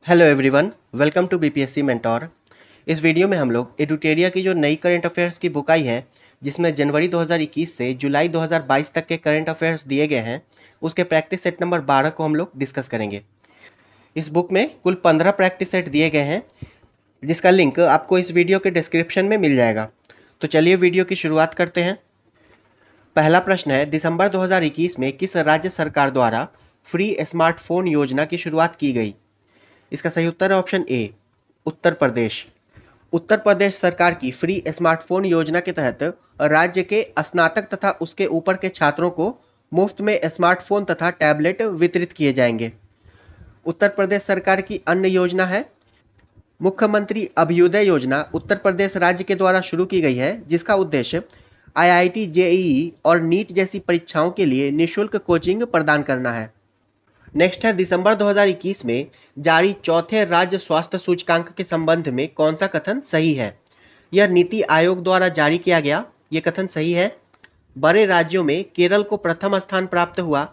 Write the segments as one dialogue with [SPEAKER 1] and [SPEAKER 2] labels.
[SPEAKER 1] Hello everyone, welcome to BPSC mentor. इस video में हम लोग एडुटेरिया की जो नई करंट अफेयर्स की बुक आई है, जिसमें जनवरी 2021 से जुलाई 2022 तक के करंट अफेयर्स दिए गए हैं, उसके प्रैक्टिस सेट नंबर 12 को हम लोग डिस्कस करेंगे। इस बुक में कुल 15 प्रैक्टिस सेट दिए गए हैं, जिसका लिंक आपको इस वीडियो के डिस्क्रिप्शन में मिल जाएगा। तो चलिए वीडियो की शुरुआत करते हैं। पहला प्रश्न है, दिसंबर 2021 में किस राज्य सरकार द्वारा फ्री स्मार्टफोन योजना की शुरुआत की गई? इसका सही उत्तर है ऑप्शन ए, उत्तर प्रदेश। उत्तर प्रदेश सरकार की फ्री स्मार्टफोन योजना के तहत राज्य के स्नातक तथा उसके ऊपर के छात्रों को मुफ्त में स्मार्टफोन तथा टैबलेट वितरित किए जाएंगे। उत्तर प्रदेश सरकार की अन्य योजना है मुख्यमंत्री अभ्युदय योजना। उत्तर प्रदेश राज्य के द्वारा शुरू की गई है, जिसका उद्देश्य आईआईटी, जेईई और नीट जैसी परीक्षाओं के लिए निःशुल्क कोचिंग प्रदान करना है। नेक्स्ट है, दिसंबर 2021 में जारी चौथे राज्य स्वास्थ्य सूचकांक के संबंध में कौन सा कथन सही है? यह नीति आयोग द्वारा जारी किया गया, ये कथन सही है। बड़े राज्यों में केरल को प्रथम स्थान प्राप्त हुआ,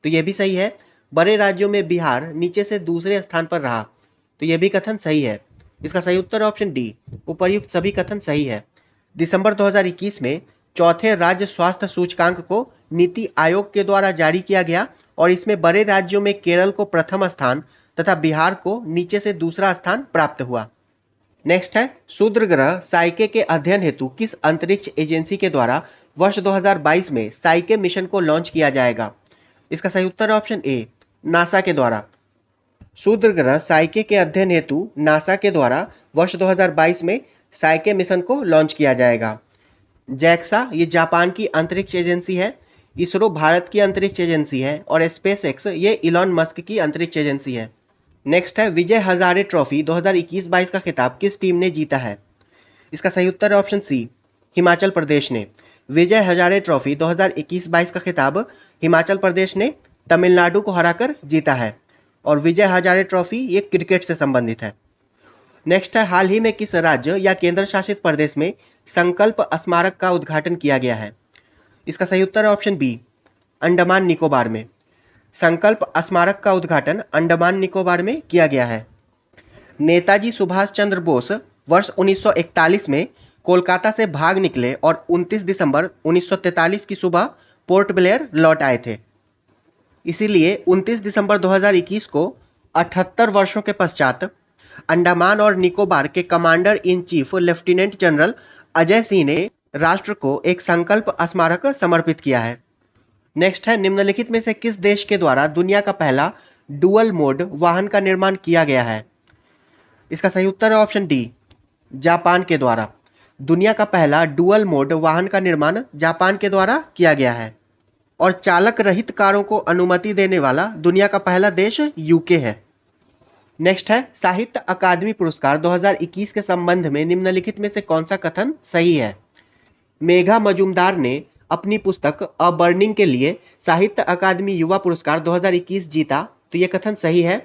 [SPEAKER 1] तो यह भी सही है। बड़े राज्यों में बिहार नीचे से दूसरे स्थान पर रहा, तो यह भी कथन सही है। इसका सही उत्तर ऑप्शन डी, उपर्युक्त सभी कथन सही है। दिसंबर 2021 में चौथे राज्य स्वास्थ्य सूचकांक को नीति आयोग के द्वारा जारी किया गया और इसमें बड़े राज्यों में केरल को प्रथम स्थान तथा बिहार को नीचे से दूसरा स्थान प्राप्त हुआ। नेक्स्ट है, शूद्र ग्रह साइके के अध्ययन हेतु किस अंतरिक्ष एजेंसी के द्वारा वर्ष 2022 में साइके मिशन को लॉन्च किया जाएगा? इसका सही उत्तर ऑप्शन ए, नासा के द्वारा। शूद्र ग्रह साइके के अध्ययन हेतु नासा के द्वारा वर्ष 2022 में साइके मिशन को लॉन्च किया जाएगा। जैक्सा ये जापान की अंतरिक्ष एजेंसी है, इसरो भारत की अंतरिक्ष एजेंसी है और स्पेस एक्स ये इलॉन मस्क की अंतरिक्ष एजेंसी है। नेक्स्ट है, विजय हजारे ट्रॉफी 2021-22 का खिताब किस टीम ने जीता है? इसका सही उत्तर है ऑप्शन सी, हिमाचल प्रदेश ने। विजय हजारे ट्रॉफी 2021-22 का खिताब हिमाचल प्रदेश ने तमिलनाडु को हराकर जीता है और विजय हजारे ट्रॉफी ये क्रिकेट से संबंधित है। नेक्स्ट है, हाल ही में किस राज्य या केंद्र शासित प्रदेश में संकल्प स्मारक का उद्घाटन किया गया है? इसका सही उत्तर है ऑप्शन बी, अंडमान निकोबार में। संकल्प स्मारक का उद्घाटन अंडमान निकोबार में किया गया है। नेताजी सुभाष चंद्र बोस वर्ष 1941 में कोलकाता से भाग निकले और 29 दिसंबर 1943 की सुबह पोर्ट ब्लेयर लौट आए थे। इसीलिए 29 दिसंबर 2021 को 78 वर्षों के पश्चात अंडमान और निकोबार के commander in chief lieutenant general Ajay Singh ने राष्ट्र को एक संकल्प स्मारक समर्पित किया है। नेक्स्ट है, निम्नलिखित में से किस देश के द्वारा दुनिया का पहला डुअल मोड वाहन का निर्माण किया गया है? इसका सही उत्तर है ऑप्शन डी, जापान के द्वारा। दुनिया का पहला डुअल मोड वाहन का निर्माण जापान के द्वारा किया गया है और चालक रहित कारों को अनुमति देने वाला दुनिया का पहला देश यूके है। नेक्स्ट है, साहित्य अकादमी पुरस्कार 2021 के संबंध में निम्नलिखित में से कौन सा कथन सही है? मेघा मजुमदार ने अपनी पुस्तक अ बर्निंग के लिए साहित्य अकादमी युवा पुरस्कार 2021 जीता, तो यह कथन सही है।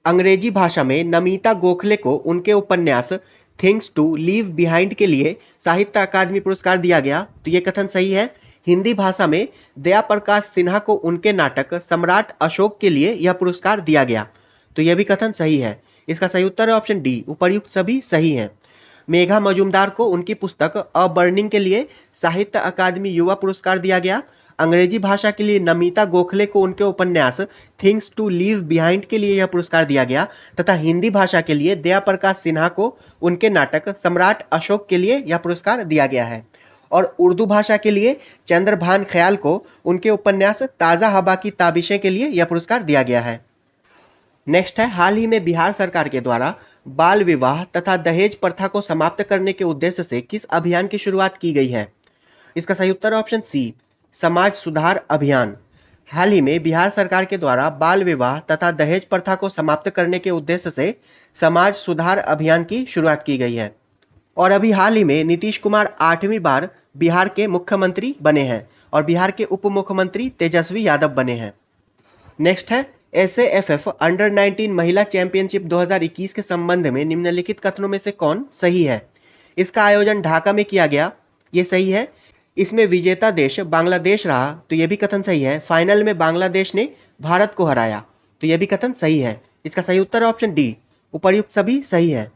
[SPEAKER 1] अंग्रेजी भाषा में नमिता गोखले को उनके उपन्यास थिंग्स टू लीव बिहाइंड के लिए साहित्य अकादमी पुरस्कार दिया गया, तो यह कथन सही है। हिंदी भाषा में दया प्रकाश सिन्हा को उनके नाटक सम्राट अशोक के लिए यह पुरस्कार दिया गया, तो यह भी कथन सही है। इसका सही उत्तर है ऑप्शन डी, उपर्युक्त सभी सही हैं। मेघा मजुमदार को उनकी पुस्तक अ बर्निंग के लिए साहित्य अकादमी युवा पुरस्कार दिया गया। अंग्रेजी भाषा के लिए नमिता गोखले को उनके उपन्यास थिंग्स टू लीव बिहाइंड के लिए यह पुरस्कार दिया गया तथा हिंदी भाषा के लिए दया प्रकाश सिन्हा को उनके नाटक सम्राट अशोक के लिए यह पुरस्कार दिया गया है और उर्दू भाषा के लिए चंद्रभान ख्याल को उनके उपन्यास ताज़ा हवा की ताबिशें के लिए यह पुरस्कार दिया गया है। नेक्स्ट है, हाल ही में बिहार सरकार के द्वारा बाल विवाह तथा दहेज प्रथा को समाप्त करने के उद्देश्य से किस अभियान की शुरुआत की गई है? इसका सही उत्तर ऑप्शन सी, समाज सुधार अभियान। हाल ही में बिहार सरकार के द्वारा बाल विवाह तथा दहेज प्रथा को समाप्त करने के उद्देश्य से समाज सुधार अभियान की शुरुआत की गई है और अभी हाल ही में नीतीश कुमार 8वीं बार बिहार के मुख्यमंत्री बने हैं और बिहार के उप मुख्यमंत्री तेजस्वी यादव बने हैं। नेक्स्ट है, एसएएफएफ अंडर 19 महिला चैंपियनशिप 2021 के संबंध में निम्नलिखित कथनों में से कौन सही है? इसका आयोजन ढाका में किया गया, ये सही है। इसमें विजेता देश बांग्लादेश रहा, तो यह भी कथन सही है। फाइनल में बांग्लादेश ने भारत को हराया, तो यह भी कथन सही है। इसका सही उत्तर ऑप्शन डी, उपर्युक्त सभी सही है।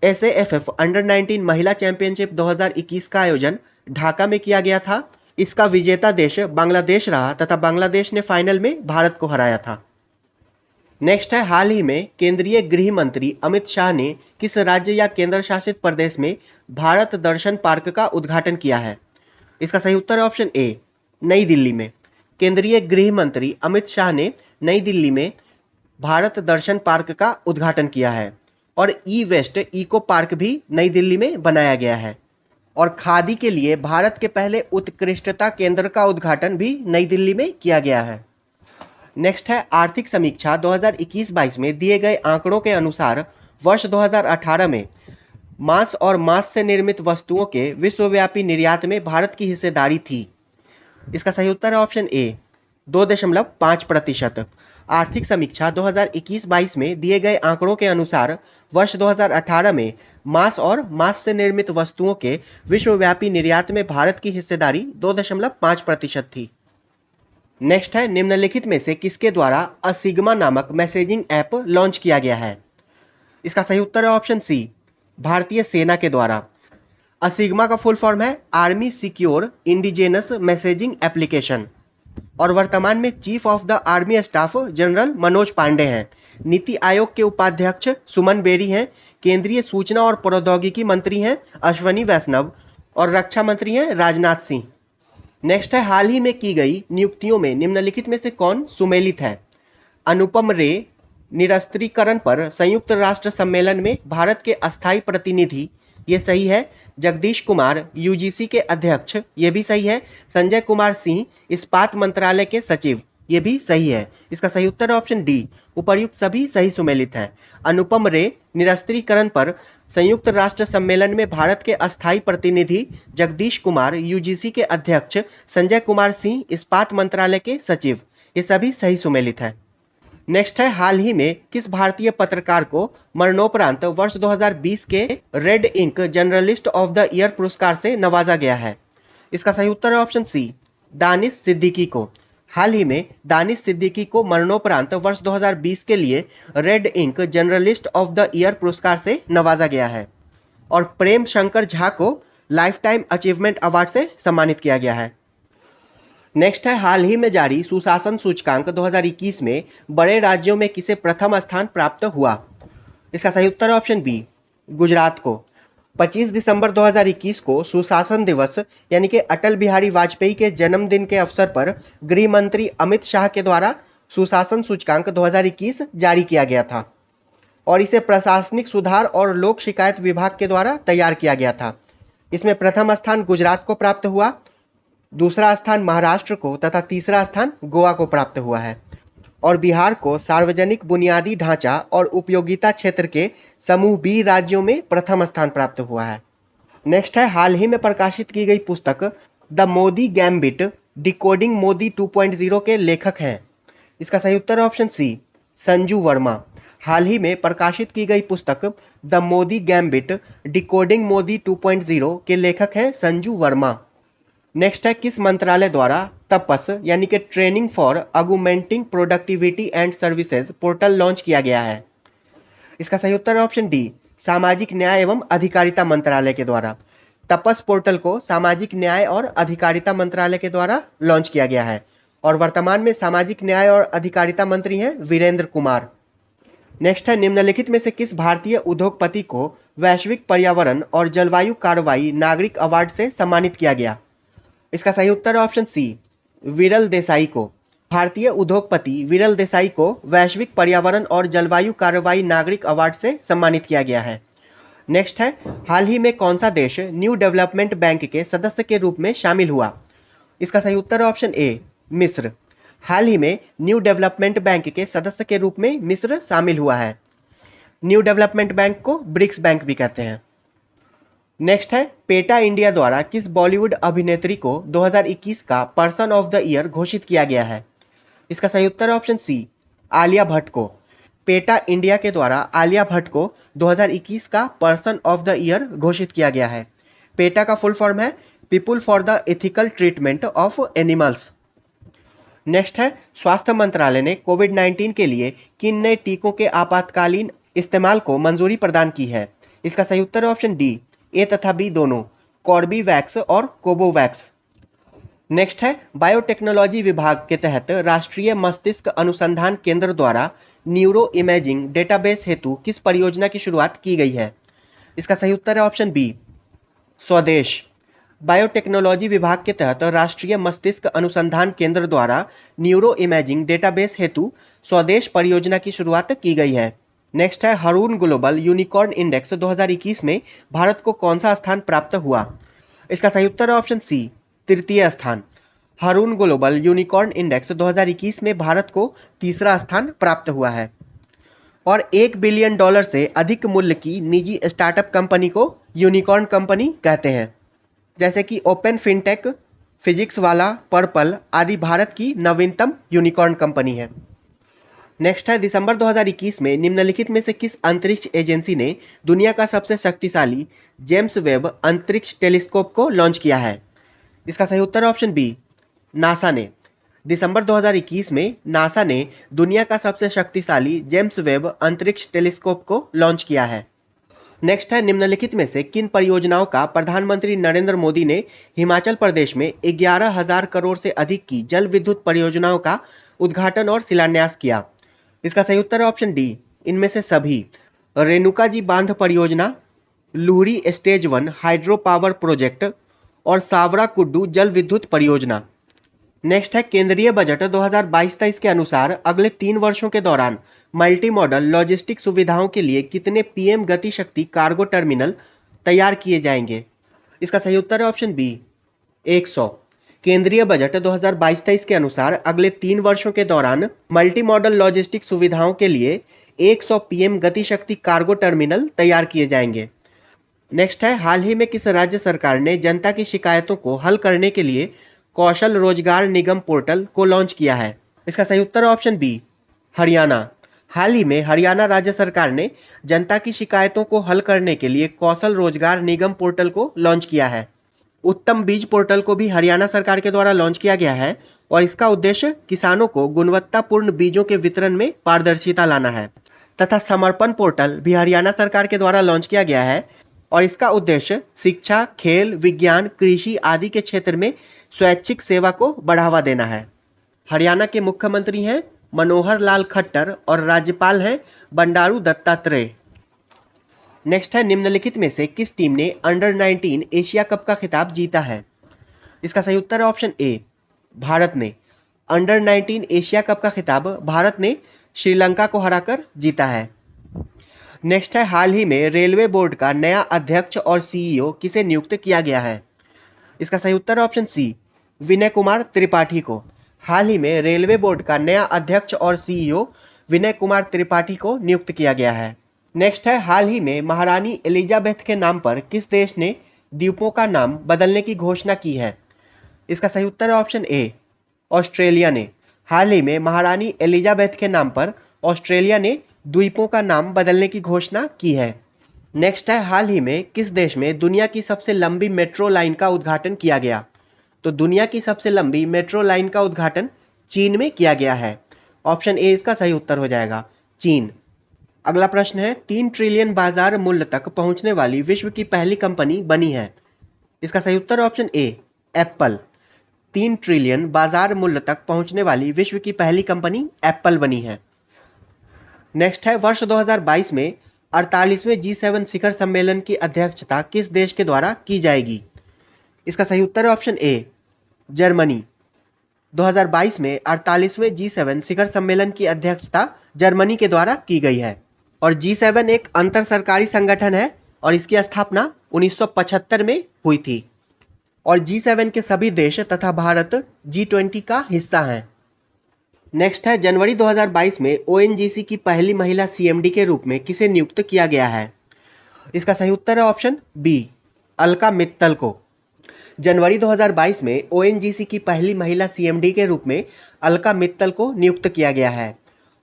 [SPEAKER 1] SAFF अंडर 19 महिला चैंपियनशिप 2021 का आयोजन ढाका में किया गया था। इसका विजेता देश बांग्लादेश रहा तथा बांग्लादेश ने फाइनल में भारत को हराया था। नेक्स्ट है, हाल ही में केंद्रीय गृह मंत्री अमित शाह ने किस राज्य या केंद्र शासित प्रदेश में भारत दर्शन पार्क का उद्घाटन किया है? इसका सही उत्तर है ऑप्शन ए, नई दिल्ली में। केंद्रीय गृह मंत्री अमित शाह ने नई दिल्ली में भारत दर्शन पार्क का उद्घाटन किया है और ई वेस्ट इको पार्क भी नई दिल्ली में बनाया गया है। और खादी के लिए भारत के पहले उत्कृष्टता केंद्र का उद्घाटन भी नई दिल्ली में किया गया है। नेक्स्ट है, आर्थिक समीक्षा 2021-22 में दिए गए आंकड़ों के अनुसार वर्ष 2018 में मांस और मांस से निर्मित वस्तुओं के विश्वव्यापी निर्यात में भारत की हिस्सेदारी थी। इसका सही उत्तर है ऑप्शन ए, 2.5%। आर्थिक समीक्षा 2021-22 में दिए गए आंकड़ों के अनुसार वर्ष 2018 में मांस और मांस से निर्मित वस्तुओं के विश्वव्यापी निर्यात में भारत की हिस्सेदारी 2.5% थी। नेक्स्ट है, निम्नलिखित में से किसके द्वारा असिग्मा नामक मैसेजिंग ऐप लॉन्च किया गया है? इसका सही उत्तर है ऑप्शन सी, भारतीय सेना के द्वारा। असिग्मा का फुल फॉर्म है army secure indigenous messaging application और वर्तमान में chief of the army staff general Manoj Pande हैं। नीति आयोग के उपाध्यक्ष सुमन बेरी हैं। केंद्रीय सूचना और प्रौद्योगिकी मंत्री हैं अश्वनी वैष्णव और रक्षा मंत्री हैं राजनाथ सिंह। नेक्स्ट है, हाल ही में की गई नियुक्तियों में निम्नलिखित में से कौन सुमेलित है? अनुपम रे निरस्त्रीकरण पर संयुक्त राष्ट्र सम्मेलन में भारत के अस्थायी प्रतिनिधि, ये सही है। जगदीश कुमार यूजीसी के अध्यक्ष, ये भी सही है। संजय कुमार सिंह इस्पात मंत्रालय के सचिव, ये भी सही है। इसका सही उत्तर ऑप्शन डी, उपर्युक्त सभी सही सुमेलित हैं। अनुपम रे निरस्त्रीकरण पर संयुक्त राष्ट्र सम्मेलन में भारत के अस्थायी प्रतिनिधि, जगदीश कुमार यूजीसी के अध्यक्ष, संजय कुमार सिंह इस्पात मंत्रालय के सचिव, ये सभी सही सुमेलित हैं। नेक्स्ट है, हाल ही में किस भारतीय पत्रकार को मरणोपरांत वर्ष 2020 के Red Ink journalist of the year पुरस्कार से नवाजा गया है? इसका सही उत्तर है ऑप्शन सी, दानिश सिद्दीकी को। हाल ही में दानिश सिद्दीकी को मरणोपरांत वर्ष 2020 के लिए Red Ink journalist of the year पुरस्कार से नवाजा गया है और प्रेम शंकर झा को लाइफ टाइम अचीवमेंट अवार्ड से सम्मानित किया गया है। नेक्स्ट है, हाल ही में जारी सुशासन सूचकांक 2021 में बड़े राज्यों में किसे प्रथम स्थान प्राप्त हुआ? इसका सही उत्तर है ऑप्शन बी, गुजरात को। 25 दिसंबर 2021 को सुशासन दिवस यानी कि अटल बिहारी वाजपेयी के जन्मदिन के अवसर पर गृह मंत्री अमित शाह के द्वारा सुशासन सूचकांक 2021 जारी किया गया था और इसे प्रशासनिक सुधार और लोक शिकायत विभाग के द्वारा तैयार किया गया था। इसमें प्रथम स्थान गुजरात को प्राप्त हुआ, दूसरा स्थान महाराष्ट्र को तथा तीसरा स्थान गोवा को प्राप्त हुआ है और बिहार को सार्वजनिक बुनियादी ढांचा और उपयोगिता क्षेत्र के समूह बी राज्यों में प्रथम स्थान प्राप्त हुआ है। नेक्स्ट है, हाल ही में प्रकाशित की गई पुस्तक the Modi gambit decoding Modi 2.0 के लेखक हैं? इसका सही उत्तर ऑप्शन सी, संजू वर्मा। हाल ही में प्रकाशित की गई पुस्तक the Modi gambit decoding Modi 2.0 के लेखक हैं संजू वर्मा। नेक्स्ट है, किस मंत्रालय द्वारा तपस यानी कि training for augmenting productivity and services portal launch किया गया है? इसका सही उत्तर है ऑप्शन डी, सामाजिक न्याय एवं अधिकारिता मंत्रालय के द्वारा। तपस पोर्टल को सामाजिक न्याय और अधिकारिता मंत्रालय के द्वारा लॉन्च किया गया है और वर्तमान में सामाजिक न्याय और अधिकारिता मंत्री हैं वीरेंद्र कुमार। नेक्स्ट है, निम्नलिखित में से किस भारतीय उद्योगपति को वैश्विक पर्यावरण और जलवायु कार्रवाई नागरिक अवार्ड से सम्मानित किया गया? इसका सही उत्तर है ऑप्शन सी, विरल देसाई को। भारतीय उद्योगपति विरल देसाई को वैश्विक पर्यावरण और जलवायु कार्रवाई नागरिक अवार्ड से सम्मानित किया गया है। नेक्स्ट है, हाल ही में कौन सा देश न्यू डेवलपमेंट बैंक के सदस्य के रूप में शामिल हुआ? इसका सही उत्तर है ऑप्शन ए, मिस्र। हाल ही में न्यू डेवलपमेंट बैंक के सदस्य के रूप में मिस्र शामिल हुआ है। न्यू डेवलपमेंट बैंक को ब्रिक्स बैंक भी कहते हैं। नेक्स्ट है, पेटा इंडिया द्वारा किस बॉलीवुड अभिनेत्री को 2021 का पर्सन ऑफ द ईयर घोषित किया गया है? इसका सही उत्तर है ऑप्शन सी, आलिया भट्ट को। पेटा इंडिया के द्वारा आलिया भट्ट को 2021 का पर्सन ऑफ द ईयर घोषित किया गया है। पेटा का फुल फॉर्म है people for the ethical treatment of animals. Next है, स्वास्थ्य मंत्रालय ने कोविड-19 के लिए किन नए टीकों के आपातकालीन इस्तेमाल को मंजूरी प्रदान की है? इसका सही उत्तर है ऑप्शन डी, ए तथा बी दोनों, कॉर्बीवैक्स और कोवोवैक्स। नेक्स्ट है, बायोटेक्नोलॉजी विभाग के तहत राष्ट्रीय मस्तिष्क अनुसंधान केंद्र द्वारा न्यूरो इमेजिंग डेटाबेस हेतु किस परियोजना की शुरुआत की गई है? इसका सही उत्तर है ऑप्शन बी, स्वदेश। बायोटेक्नोलॉजी विभाग के तहत राष्ट्रीय मस्तिष्क अनुसंधान केंद्र द्वारा न्यूरो इमेजिंग डेटाबेस हेतु स्वदेश परियोजना की शुरुआत की गई है। नेक्स्ट है, हरून ग्लोबल यूनिकॉर्न इंडेक्स 2021 में भारत को कौन सा स्थान प्राप्त हुआ? इसका सही उत्तर है ऑप्शन सी, तृतीय स्थान। हरून ग्लोबल यूनिकॉर्न इंडेक्स 2021 में भारत को तीसरा स्थान प्राप्त हुआ है। और $1 बिलियन से अधिक मूल्य की निजी स्टार्टअप कंपनी को यूनिकॉर्न कंपनी कहते हैं, जैसे कि ओपन फिनटेक, फिजिक्स वाला, पर्पल आदि भारत की नवीनतम यूनिकॉर्न कंपनी है। नेक्स्ट है, दिसंबर 2021 में निम्नलिखित में से किस अंतरिक्ष एजेंसी ने दुनिया का सबसे शक्तिशाली जेम्स वेब अंतरिक्ष टेलीस्कोप को लॉन्च किया है? इसका सही उत्तर है ऑप्शन बी, नासा ने। दिसंबर 2021 में नासा ने दुनिया का सबसे शक्तिशाली जेम्स वेब अंतरिक्ष टेलीस्कोप को लॉन्च किया है। नेक्स्ट है, निम्नलिखित में से किन परियोजनाओं का प्रधानमंत्री नरेंद्र मोदी ने हिमाचल प्रदेश में 11,000 करोड़ से अधिक की जल विद्युत परियोजनाओं का उद्घाटन और शिलान्यास किया? इसका सही उत्तर है ऑप्शन डी, इनमें से सभी। रेणुका जी बांध परियोजना, Luhri stage 1 hydro power project और सावरा कुड्डू जल विद्युत परियोजना। नेक्स्ट है, केंद्रीय बजट 2022-23 के अनुसार अगले 3 वर्षों के दौरान मल्टी मॉडल लॉजिस्टिक सुविधाओं के लिए कितने पीएम गति शक्ति कार्गो टर्मिनल तैयार किए जाएंगे? इसका सही उत्तर है ऑप्शन बी, 100। केंद्रीय बजट 2022-23 के अनुसार अगले 3 वर्षों के दौरान मल्टी मॉडल लॉजिस्टिक सुविधाओं के लिए 100 पीएम गति शक्ति कार्गो टर्मिनल तैयार किए जाएंगे। नेक्स्ट है, हाल ही में किस राज्य सरकार ने जनता की शिकायतों को हल करने के लिए कौशल रोजगार निगम पोर्टल को लॉन्च किया है? इसका सही उत्तर है ऑप्शन बी, हरियाणा। हाल ही में हरियाणा राज्य सरकार ने जनता की शिकायतों को हल करने के लिए कौशल रोजगार निगम पोर्टल को लॉन्च किया है। उत्तम बीज पोर्टल को भी हरियाणा सरकार के द्वारा लॉन्च किया गया है और इसका उद्देश्य किसानों को गुणवत्तापूर्ण बीजों के वितरण में पारदर्शिता लाना है। तथा समर्पण पोर्टल भी हरियाणा सरकार के द्वारा लॉन्च किया गया है और इसका उद्देश्य शिक्षा, खेल, विज्ञान, कृषि आदि के क्षेत्र में स्वैच्छिक सेवा को बढ़ावा देना है। हरियाणा के मुख्यमंत्री हैं मनोहर लाल खट्टर और राज्यपाल हैं बंडारू दत्तात्रेय। नेक्स्ट है, निम्नलिखित में से किस टीम ने अंडर 19 एशिया कप का खिताब जीता है? इसका सही उत्तर है ऑप्शन ए, भारत ने। अंडर 19 एशिया कप का खिताब भारत ने श्रीलंका को हराकर जीता है। नेक्स्ट है, हाल ही में रेलवे बोर्ड का नया अध्यक्ष और सीईओ किसे नियुक्त किया गया है? इसका सही उत्तर है ऑप्शन सी, विनय कुमार त्रिपाठी को। हाल ही में रेलवे बोर्ड का नया अध्यक्ष और सीईओ विनय कुमार त्रिपाठी को नियुक्त किया गया है। नेक्स्ट है, हाल ही में महारानी एलिजाबेथ के नाम पर किस देश ने द्वीपों का नाम बदलने की घोषणा की है? इसका सही उत्तर है ऑप्शन ए, ऑस्ट्रेलिया ने। हाल ही में महारानी एलिजाबेथ के नाम पर ऑस्ट्रेलिया ने द्वीपों का नाम बदलने की घोषणा की है। नेक्स्ट है, हाल ही में किस देश में दुनिया की सबसे लंबी मेट्रो लाइन का उद्घाटन किया गया? तो दुनिया की सबसे लंबी मेट्रो लाइन का उद्घाटन चीन में किया गया है। ऑप्शन ए इसका सही उत्तर हो जाएगा, चीन। अगला प्रश्न है, 3 ट्रिलियन बाजार मूल्य तक पहुंचने वाली विश्व की पहली कंपनी बनी है? इसका सही उत्तर ऑप्शन ए, एप्पल। 3 ट्रिलियन बाजार मूल्य तक पहुंचने वाली विश्व की पहली कंपनी एप्पल बनी है। नेक्स्ट है, वर्ष 2022 में 48वें G7 शिखर सम्मेलन की अध्यक्षता किस देश के द्वारा की जाएगी? इसका सही उत्तर है ऑप्शन ए, जर्मनी। 2022 में 48वें G7 शिखर सम्मेलन की अध्यक्षता जर्मनी के द्वारा की गई है। और G7 एक अंतर सरकारी संगठन है और इसकी स्थापना 1975 में हुई थी और G7 के सभी देश तथा भारत G20 का हिस्सा हैं। नेक्स्ट है, जनवरी 2022 में ONGC की पहली महिला CMD के रूप में किसे नियुक्त किया गया है? इसका सही उत्तर है ऑप्शन बी, अलका मित्तल को। जनवरी 2022 में ONGC की पहली महिला CMD के रूप में अलका मित्तल को नियुक्त किया गया है।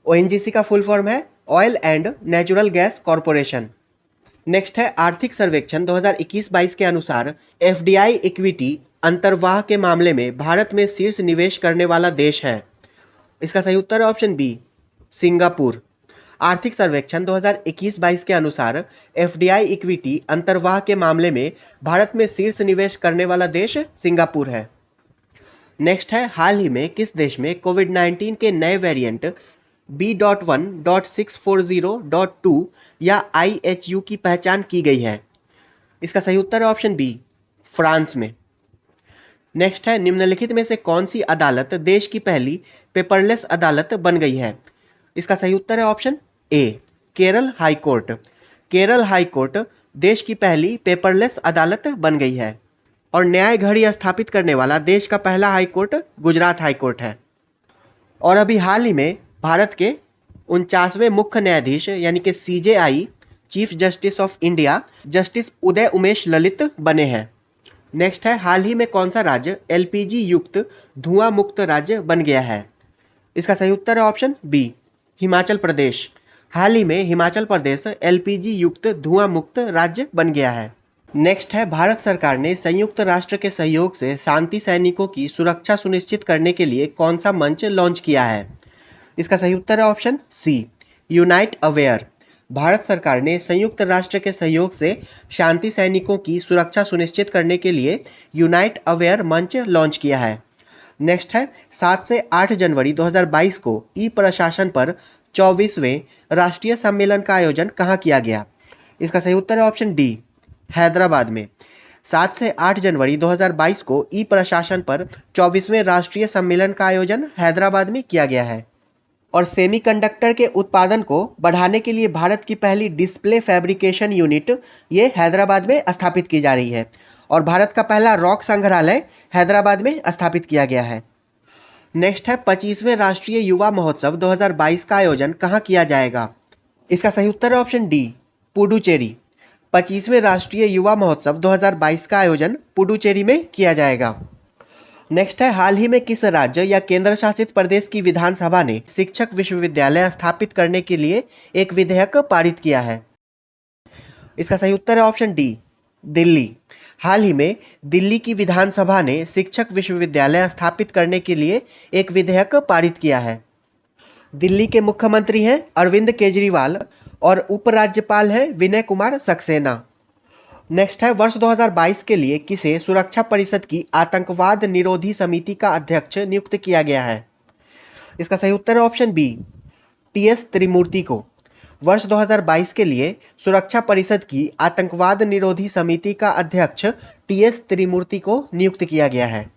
[SPEAKER 1] ONGC का फुल फॉर्म है oil and natural gas corporation. Next है, आर्थिक सर्वेक्षण 2021-22 के अनुसार FDI इक्विटी अंतर्वाह के मामले में भारत में शीर्ष निवेश करने वाला देश है। इसका सही उत्तर है ऑप्शन बी, सिंगापुर। आर्थिक सर्वेक्षण 2021-22 के अनुसार एफडीआई इक्विटी अंतर्वाह के मामले में भारत में शीर्ष निवेश करने वाला देश सिंगापुर है। नेक्स्ट है, हाल ही में किस देश में कोविड-19 के नए वेरिएंट B.1.640.2 या IHU की पहचान की गई है? इसका सही उत्तर है ऑप्शन बी, फ्रांस में। नेक्स्ट है, निम्नलिखित में से कौन सी अदालत देश की पहली पेपरलेस अदालत बन गई है? इसका सही उत्तर है option A, Kerala high court. Kerala high court देश की पहली पेपरलेस अदालत बन गई है। और न्याय घड़ी स्थापित करने वाला देश का पहला high court Gujarat high court है। और अभी हाल ही में भारत के 49वें मुख्य न्यायाधीश यानी कि CJI chief justice of India justice Uday Umesh Lalit बने हैं। नेक्स्ट है, हाल ही में कौन सा राज्य LPG युक्त धुआं मुक्त राज्य बन गया है? इसका सही उत्तर है ऑप्शन बी, हिमाचल प्रदेश। हाल ही में हिमाचल प्रदेश LPG युक्त धुआं मुक्त राज्य बन गया है। नेक्स्ट है, भारत सरकार ने संयुक्त राष्ट्र के सहयोग से शांति सैनिकों की सुरक्षा सुनिश्चित करने के लिए कौन सा मंच लॉन्च किया है? इसका सही उत्तर है option C, unite aware. Bharat सरकार ने संयुक्त राष्ट्र के सहयोग से शांति सैनिकों की सुरक्षा सुनिश्चित करने के लिए यूनाइट अवेयर मंच लॉन्च किया है। नेक्स्ट है, 7 से 8 जनवरी 2022 को ई प्रशासन पर 24वें राष्ट्रीय सम्मेलन का आयोजन कहाँ किया गया? इसका सही उत्तर है ऑप्शन डी, हैदराबाद में। 7 से 8 जनवरी 2022 को ई प्रशासन पर 24वें राष्ट्रीय सम्मेलन का आयोजन हैदराबाद में किया गया है। और सेमीकंडक्टर के उत्पादन को बढ़ाने के लिए भारत की पहली डिस्प्ले फैब्रिकेशन यूनिट ये हैदराबाद में स्थापित की जा रही है। और भारत का पहला रॉक संग्रहालय हैदराबाद में स्थापित किया गया है। नेक्स्ट है, 25वें राष्ट्रीय युवा महोत्सव 2022 का आयोजन कहाँ किया जाएगा? इसका सही उत्तर है ऑप्शन डी, पुडुचेरी। 25वें राष्ट्रीय युवा महोत्सव 2022 का आयोजन पुडुचेरी में किया जाएगा। नेक्स्ट है, हाल ही में किस राज्य या केंद्र शासित प्रदेश की विधानसभा ने शिक्षक विश्वविद्यालय स्थापित करने के लिए एक विधेयक पारित किया है? इसका सही उत्तर है ऑप्शन डी, दिल्ली। हाल ही में दिल्ली की विधानसभा ने शिक्षक विश्वविद्यालय स्थापित करने के लिए एक विधेयक पारित किया है। दिल्ली के मुख्यमंत्री हैं अरविंद केजरीवाल और उपराज्यपाल हैं विनय कुमार सक्सेना। नेक्स्ट है, वर्ष 2022 के लिए किसे सुरक्षा परिषद की आतंकवाद निरोधी समिति का अध्यक्ष नियुक्त किया गया है? इसका सही उत्तर है ऑप्शन बी, TS त्रिमूर्ति को। वर्ष 2022 के लिए सुरक्षा परिषद की आतंकवाद निरोधी समिति का अध्यक्ष TS त्रिमूर्ति को नियुक्त किया गया है।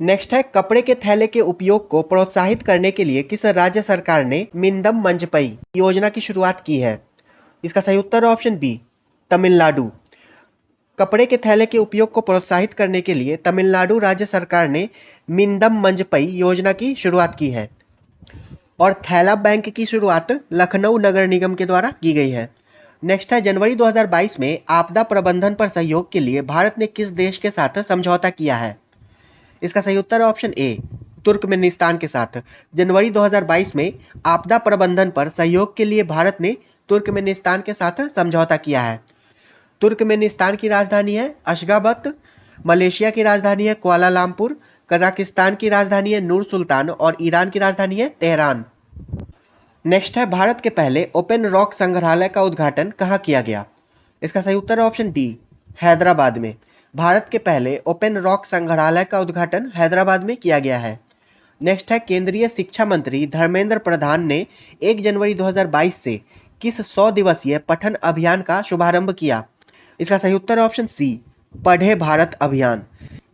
[SPEAKER 1] नेक्स्ट है, कपड़े के थैले के उपयोग को प्रोत्साहित करने के लिए किस राज्य सरकार ने मिंदम मंजपई योजना की शुरुआत की है? इसका सही उत्तर है ऑप्शन बी, तमिलनाडु। कपड़े के थैले के उपयोग को प्रोत्साहित करने के लिए तमिलनाडु राज्य सरकार ने मिंदम मंजपई योजना की शुरुआत की है। और थैला बैंक की शुरुआत लखनऊ नगर निगम के द्वारा की गई है। नेक्स्ट है, जनवरी 2022 में आपदा प्रबंधन पर सहयोग के लिए भारत ने किस देश के साथ समझौता किया है? इसका सही उत्तर है ऑप्शन ए, तुर्कमेनिस्तान के साथ। जनवरी 2022 में आपदा प्रबंधन पर सहयोग के लिए भारत ने तुर्कमेनिस्तान के साथ समझौता किया है। तुर्कमेनिस्तान की राजधानी है अशगाबत, मलेशिया की राजधानी है कुआलालंपुर, कजाकिस्तान की राजधानी है नूर सुल्तान और ईरान की राजधानी है तेहरान। नेक्स्ट है, भारत के पहले ओपन रॉक संग्रहालय का उद्घाटन कहाँ किया गया? इसका सही उत्तर है ऑप्शन डी, हैदराबाद में। भारत के पहले ओपन रॉक संग्रहालय का उद्घाटन हैदराबाद में किया गया है। नेक्स्ट है, केंद्रीय शिक्षा मंत्री धर्मेंद्र प्रधान ने 1 जनवरी 2022 से किस 100 दिवसीय पठन अभियान का शुभारंभ किया? इसका सही उत्तर है ऑप्शन सी, पढ़े भारत अभियान।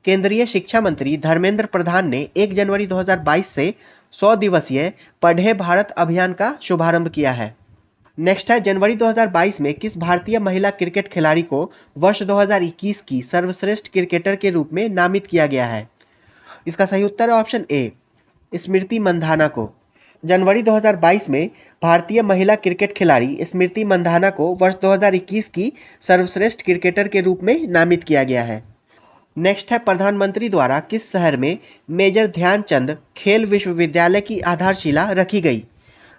[SPEAKER 1] केंद्रीय शिक्षा मंत्री धर्मेंद्र प्रधान ने 1 जनवरी 2022 से 100 दिवसीय पढ़े भारत अभियान का शुभारंभ किया है। नेक्स्ट है, जनवरी 2022 में किस भारतीय महिला क्रिकेट खिलाड़ी को वर्ष 2021 की सर्वश्रेष्ठ क्रिकेटर के रूप में नामित किया गया है? इसका सही उत्तर है ऑप्शन ए, स्मृति मंधाना को। जनवरी 2022 में भारतीय महिला क्रिकेट खिलाड़ी स्मृति मंधाना को वर्ष 2021 की सर्वश्रेष्ठ क्रिकेटर के रूप में नामित किया गया है। नेक्स्ट है, प्रधानमंत्री द्वारा किस शहर में मेजर ध्यानचंद खेल विश्वविद्यालय की आधारशिला रखी गई?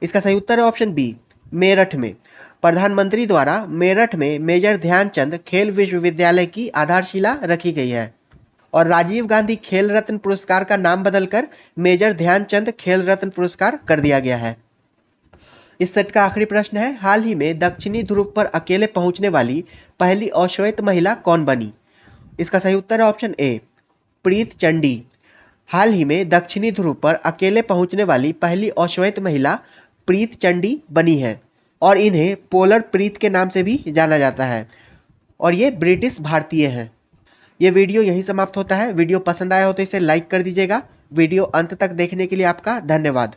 [SPEAKER 1] इसका सही उत्तर है ऑप्शन बी, मेरठ में। प्रधानमंत्री द्वारा मेरठ में मेजर ध्यानचंद खेल विश्वविद्यालय की आधारशिला रखी गई है। और राजीव गांधी खेल रत्न पुरस्कार का नाम बदलकर मेजर ध्यानचंद खेल रत्न पुरस्कार कर दिया गया है। इस सेट का आखिरी प्रश्न है, हाल ही में दक्षिणी ध्रुव पर अकेले पहुंचने वाली पहली अश्वेत महिला कौन बनी? इसका सही उत्तर है ऑप्शन ए, प्रीत चंडी। हाल ही में दक्षिणी ध्रुव पर अकेले पहुंचने वाली पहली अश्वेत महिला प्रीत चंडी बनी है और इन्हें पोलर प्रीत के नाम से भी जाना जाता है और ये ब्रिटिश भारतीय हैं। ये वीडियो यहीं समाप्त होता है। वीडियो पसंद आया हो तो इसे लाइक कर दीजिएगा। वीडियो अंत तक देखने के लिए आपका धन्यवाद।